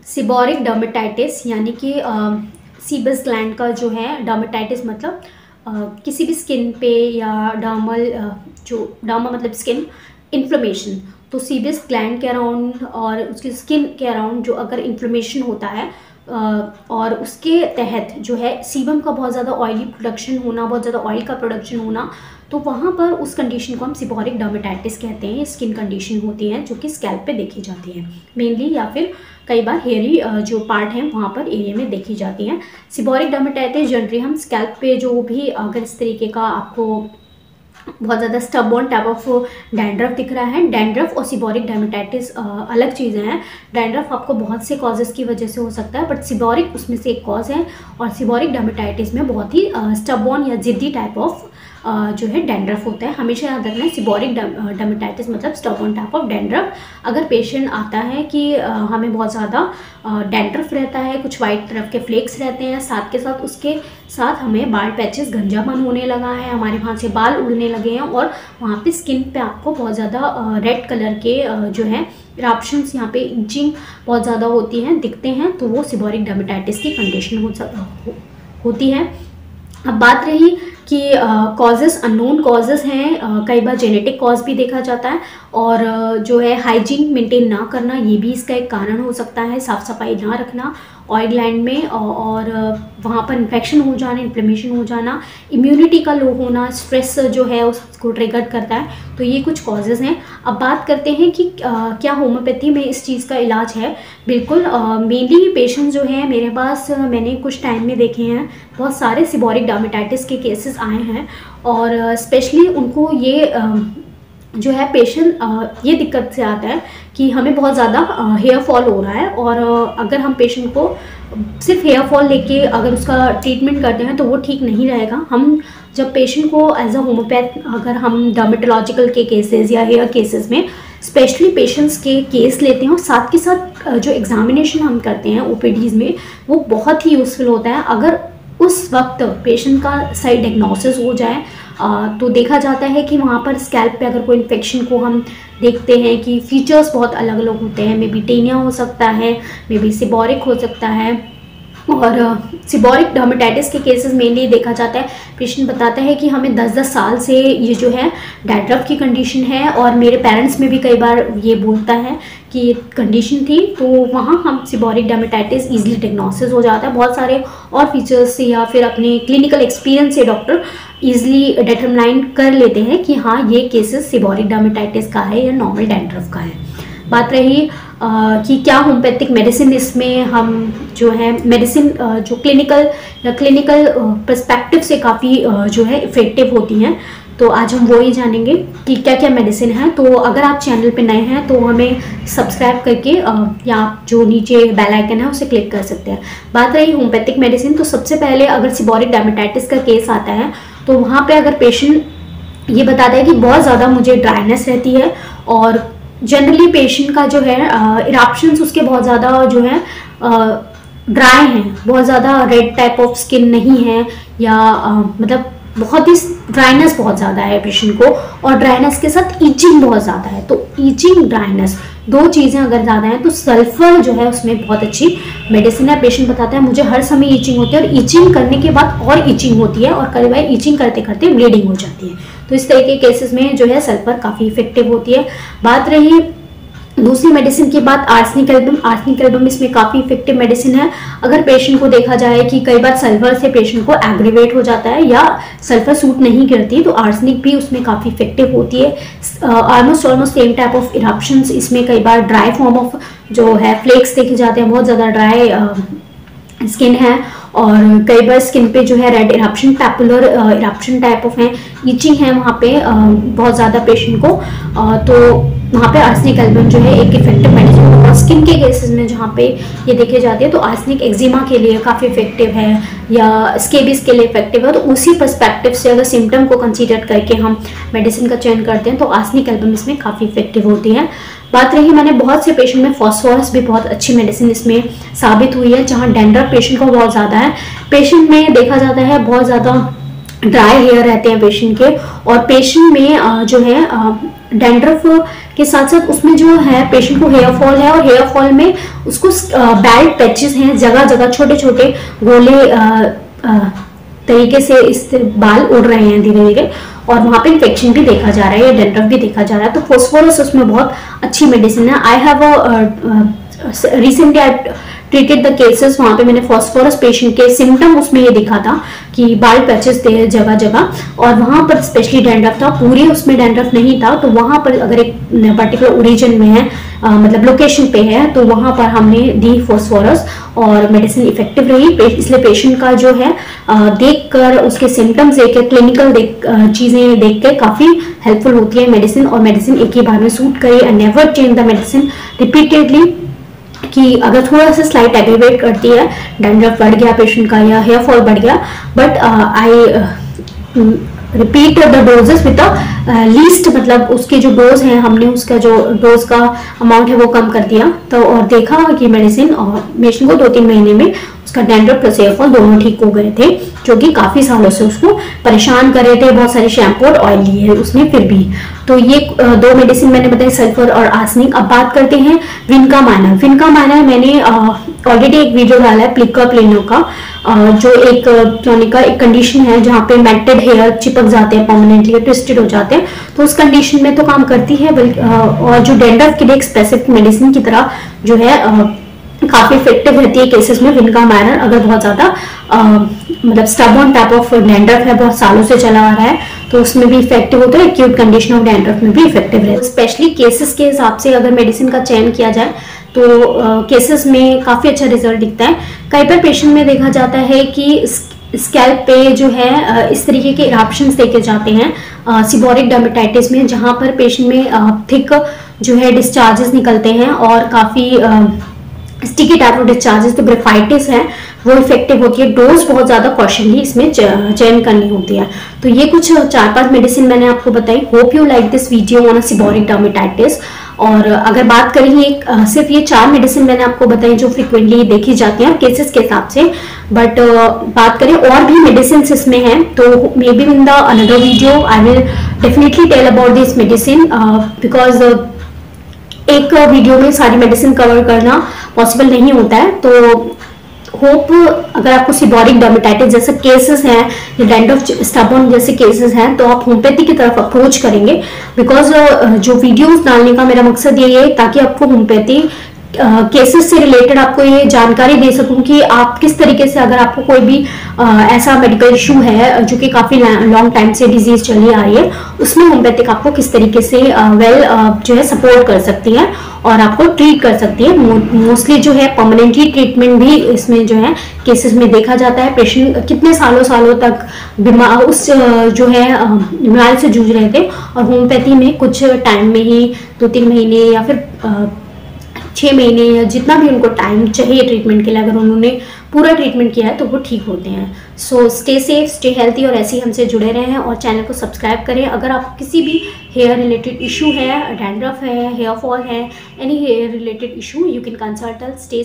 Seborrhoeic dermatitis यानी कि सीबस gland का जो है डर्मेटाइटिस मतलब किसी भी स्किन पे या डर्मल जो डर्मा मतलब स्किन इन्फ्लेमेशन, तो सीबस ग्लैंड के अराउंड और उसकी स्किन के अराउंड जो अगर इन्फ्लेमेशन होता है और उसके तहत जो है सीबम का बहुत ज़्यादा ऑयली प्रोडक्शन होना, बहुत ज़्यादा ऑयल का प्रोडक्शन होना, तो वहाँ पर उस कंडीशन को हम सिबोरिक डर्मेटाइटिस कहते हैं। स्किन कंडीशन होती है जो कि स्कैल्प पे देखी जाती है मेनली, या फिर कई बार हेयरी जो पार्ट हैं वहाँ पर एरिया में देखी जाती हैं। सिबोरिक डर्मेटाइटिस जनरली हम स्कैल्प पे जो भी अगर इस तरीके का आपको बहुत ज़्यादा स्टबबॉर्न टाइप ऑफ डैंड्रफ दिख रहा है, डैंड्रफ और सिबोरिक डर्मेटाइटिस अलग चीज़ें हैं। डैंड्रफ आपको बहुत से कॉजेज़ की वजह से हो सकता है, बट सिबोरिक उसमें से एक कॉज है, और सिबोरिक डर्मेटाइटिस में बहुत ही स्टबबॉर्न या जिद्दी टाइप ऑफ जो है डैंड्रफ होता है। हमेशा याद रखना है सिबोरिक डर्मेटाइटिस मतलब स्टबबॉर्न टाइप ऑफ डैंड्रफ। अगर पेशेंट आता है कि हमें बहुत ज़्यादा डैंड्रफ रहता है, कुछ वाइट तरफ के फ्लेक्स रहते हैं, साथ के साथ उसके साथ हमें बाल पैचेस गंजापन होने लगा है, हमारे वहाँ से बाल उड़ने लगे हैं, और वहाँ पे स्किन पे आपको बहुत ज़्यादा रेड कलर के जो है इरप्शंस, यहाँ पे इंचिंग बहुत ज़्यादा होती हैं, दिखते हैं, तो वो सिबोरिक डर्मेटाइटिस की कंडीशन होती है। अब बात रही कि कॉजेज़, अननोन कॉजेज़ हैं, कई बार जेनेटिक कॉज भी देखा जाता है, और जो है हाइजीन मेंटेन ना करना, ये भी इसका एक कारण हो सकता है। साफ़ सफाई ना रखना ऑयल ग्लैंड में, और वहाँ पर इन्फेक्शन हो जाना, इन्फ्लेमेशन हो जाना, इम्यूनिटी का लो होना, स्ट्रेस जो है उसको ट्रिगर करता है। तो ये कुछ कॉजेज़ हैं। अब बात करते हैं कि क्या होम्योपैथी में इस चीज़ का इलाज है। बिल्कुल, मेनली पेशेंट जो है मेरे पास, मैंने कुछ टाइम में देखे हैं, बहुत सारे सिबोरिक डर्मेटाइटिस के केसेस आए हैं, और स्पेशली उनको ये जो है पेशेंट ये दिक्कत से आता है कि हमें बहुत ज़्यादा हेयर फॉल हो रहा है, और अगर हम पेशेंट को सिर्फ हेयर फॉल लेके अगर उसका ट्रीटमेंट करते हैं तो वो ठीक नहीं रहेगा। हम जब पेशेंट को एज अ होम्योपैथ, अगर हम डर्मेटोलॉजिकल के केसेस या हेयर केसेस में स्पेशली पेशेंट्स के केस लेते हैं, और साथ के साथ जो एग्जामिनेशन हम करते हैं ओपीडीज़ में, वो बहुत ही यूज़फुल होता है। अगर उस वक्त पेशेंट का सही डायग्नोसिस हो जाए तो देखा जाता है कि वहाँ पर स्कैल्प पे अगर कोई इन्फेक्शन को हम देखते हैं कि फीचर्स बहुत अलग अलग होते हैं। मे बी टेनिया हो सकता है, मे बी सिबोरिक हो सकता है, और सिबोरिक डर्मेटाइटिस के केसेस मेनली देखा जाता है, पेशेंट बताता है कि हमें 10-10 साल से ये जो है डैंड्रफ की कंडीशन है, और मेरे पेरेंट्स में भी कई बार ये बोलता है कि ये कंडीशन थी, तो वहाँ हम सिबोरिक डर्मेटाइटिस ईजिली डायग्नोसिस हो जाता है। बहुत सारे और फीचर्स से या फिर अपने क्लिनिकल एक्सपीरियंस से डॉक्टर ईजिली डिटरमाइन कर लेते हैं कि हाँ ये केसेस सिबोरिक डर्मेटाइटिस का है या नॉर्मल डैंड्रफ का है। बात रही कि क्या होम्योपैथिक मेडिसिन, इसमें हम जो है मेडिसिन जो क्लिनिकल पर्सपेक्टिव से काफ़ी जो है इफ़ेक्टिव होती हैं, तो आज हम वो ही जानेंगे कि क्या क्या मेडिसिन है। तो अगर आप चैनल पे नए हैं तो हमें सब्सक्राइब करके या आप जो नीचे बेल आइकन है उसे क्लिक कर सकते हैं। बात रही होम्योपैथिक मेडिसिन, तो सबसे पहले अगर सिबोरिक डर्मेटाइटिस का केस आता है तो वहाँ पे अगर पेशेंट ये बताता है कि बहुत ज़्यादा मुझे ड्राइनेस रहती है, और जनरली पेशेंट का जो है इरप्शंस उसके बहुत ज़्यादा जो है ड्राई हैं, बहुत ज़्यादा रेड टाइप ऑफ स्किन नहीं है, या मतलब बहुत ही ड्राइनेस बहुत ज़्यादा है पेशेंट को, और ड्राइनेस के साथ ईचिंग बहुत ज़्यादा है। तो ईचिंग, ड्राइनेस, दो चीज़ें अगर ज़्यादा हैं तो सल्फर जो है उसमें बहुत अच्छी मेडिसिन है। पेशेंट बताता है मुझे हर समय ईचिंग होती है, और ईचिंग करने के बाद और ईचिंग होती है, और कई बार ईचिंग करते करते ब्लीडिंग हो जाती है। तो इस तरह के केसेस में जो है सल्फर काफ़ी इफेक्टिव होती है। बात रही दूसरी मेडिसिन की बात, आर्सेनिक एल्बम। आर्सेनिक एल्बम इसमें काफ़ी इफेक्टिव मेडिसिन है। अगर पेशेंट को देखा जाए कि कई बार सल्फर से पेशेंट को एग्रीवेट हो जाता है या सल्फर सूट नहीं करती, तो आर्सेनिक भी उसमें काफ़ी इफेक्टिव होती है। Almost same type of eruptions, इसमें कई बार ड्राई फॉर्म ऑफ जो है फ्लेक्स देखे जाते हैं, बहुत ज़्यादा ड्राई स्किन है, और कई बार स्किन पे जो है red eruption, papular eruption type of है, ईचिंग है वहाँ पे बहुत ज़्यादा पेशेंट को, तो वहाँ पे आर्सेनिक एल्बम जो है एक इफेक्टिव मेडिसिन है। स्किन के केसेस में जहाँ पे ये देखे जाते हैं तो आर्सेनिक एक्जिमा के लिए काफ़ी इफेक्टिव है, या स्केबिस के लिए इफेक्टिव है। तो उसी पर्सपेक्टिव से अगर सिम्टम को कंसीडर करके हम मेडिसिन का चयन करते हैं तो आर्सेनिक एल्बम इसमें काफ़ी इफेक्टिव होती है। बात रही, मैंने बहुत से पेशेंट में फॉस्फोरस भी बहुत अच्छी मेडिसिन इसमें साबित हुई है। जहाँ डैंड्रफ पेशेंट को बहुत ज़्यादा है, पेशेंट में देखा जाता है बहुत ज़्यादा ड्राई हेयर रहते हैं पेशेंट के, और पेशेंट में जो है डैंड्रफ के साथ साथ उसमें जो है पेशेंट को हेयर फॉल है, और हेयर फॉल में उसको बैल्ट पैचेस हैं, जगह जगह छोटे छोटे गोले तरीके से इस बाल उड़ रहे हैं धीरे धीरे, और वहाँ पे इन्फेक्शन भी देखा जा रहा है या डेंड्रफ भी देखा जा रहा है। तो फॉस्फोरस उसमें बहुत अच्छी मेडिसिन है। I have recently I treated the cases, वहाँ पे मैंने फॉस्फोरस पेशेंट के सिम्टम उसमें ये दिखा था कि बाल पैचेस थे जगह जगह, और वहाँ पर स्पेशली डैंड्रफ था, पूरे उसमें डैंड्रफ नहीं था। तो वहाँ पर अगर एक पर्टिकुलर ओरिजिन में है, मतलब लोकेशन पे है, तो वहाँ पर हमने दी फॉस्फोरस और मेडिसिन इफेक्टिव रही। इसलिए पेशेंट का जो है देखकर उसके सिम्टम्स देख के, क्लिनिकल चीज़ें देख के काफ़ी हेल्पफुल होती है मेडिसिन, और मेडिसिन एक ही बार में सूट करे। And never change the medicine repeatedly, कि अगर थोड़ा सा स्लाइट एग्रीवेट करती है, डैंड्रफ बढ़ गया पेशेंट का या हेयर फॉल बढ़ गया, but I repeat the doses with the least, मतलब उसके जो डोज हैं हमने उसका जो डोज का अमाउंट है वो कम कर दिया। तो और देखा कि मेडिसिन और पेशेंट को 2-3 महीने में उसका डैंड्रफ प्लस हेयर फॉल दोनों ठीक हो गए थे, जो कि काफी सालों से उसको परेशान कर रहे थे। बहुत सारे शैम्पू और ऑयल लिए है उसने फिर भी। तो ये 2 मेडिसिन मैंने बताई, सल्फर और आर्सेनिक। अब बात करते हैं विनका माइनर। विनका माइनर मैंने ऑलरेडी एक वीडियो डाला है प्लिका प्लेनो का, जो एक क्रोनिका एक कंडीशन है जहाँ पे मेल्टेड हेयर चिपक जाते हैं परमानेंटली, ट्विस्टेड हो जाते हैं, तो उस कंडीशन में तो काम करती है। और जो डैंड्रफ के लिए एक स्पेसिफिक मेडिसिन की तरह जो है काफी इफेक्टिव रहती है केसेस में विनका माइनर। अगर बहुत ज्यादा मतलब स्टबर्न टाइप ऑफ डैंड्रफ है, बहुत सालों से चला आ रहा है, तो उसमें भी इफेक्टिव होता है। एक्यूट कंडीशन ऑफ डैंड्रफ में भी इफेक्टिव रहता है। स्पेशली केसेस के हिसाब से अगर मेडिसिन का चयन किया जाए तो केसेस में काफी अच्छा रिजल्ट दिखता है। कई बार पेशेंट में देखा जाता है कि स्कैल्प पे जो है इस तरीके के इरप्शंस देखे जाते हैं सीबोरिक डर्मेटाइटिस में, जहां पर पेशेंट में थिक जो है डिस्चार्जेस निकलते हैं और काफी स्टिकी टाइप ऑफ डिस्चार्जेस, तो ग्रेफाइटिस है वो इफेक्टिव होती है। डोज बहुत ज्यादा कॉशनली इसमें चयन करनी होती है। तो ये कुछ 4-5 मेडिसिन मैंने आपको बताई। Hope you like this video on seborrhoeic dermatitis. और अगर बात करें सिर्फ ये 4 मेडिसिन मैंने आपको बताई जो फ्रिक्वेंटली देखी जाती हैं केसेस के हिसाब से, बट बात करें और भी मेडिसिन इसमें हैं, तो maybe in the another video I will definitely tell about this medicine, because एक वीडियो में सारी मेडिसिन कवर करना पॉसिबल नहीं होता है। तो होप अगर आपको सीबोरिक डर्मेटाइटिस जैसे केसेस हैं या डैंड्रफ स्टबर्न जैसे केसेस हैं, तो आप होम्योपैथी की तरफ अप्रोच करेंगे, बिकॉज जो वीडियोस डालने का मेरा मकसद ये है ताकि आपको होम्योपैथी केसेस से रिलेटेड आपको ये जानकारी दे सकूं कि आप किस तरीके से, अगर आपको कोई भी ऐसा मेडिकल इशू है जो कि काफी लॉन्ग टाइम से डिजीज चली आ रही है, उसमें होम्योपैथिक आपको किस तरीके से जो है सपोर्ट कर सकती है और आपको ट्रीट कर सकती है। मोस्टली जो है परमानेंटली ट्रीटमेंट भी इसमें जो है केसेस में देखा जाता है। पेशेंट कितने सालों तक बीमार उस जो है बीमारी से जूझ रहे थे, और होम्योपैथी में कुछ टाइम में ही 2-3 महीने या फिर 6 महीने या जितना भी उनको टाइम चाहिए ट्रीटमेंट के लिए, अगर उन्होंने पूरा ट्रीटमेंट किया है तो वो ठीक होते हैं। So stay safe, stay healthy, और ऐसे ही हमसे जुड़े रहें और चैनल को सब्सक्राइब करें। अगर आपको किसी भी हेयर रिलेटेड इशू है, डैंड्रफ है, हेयर फॉल है, any hair related issue, you can consult us. Stay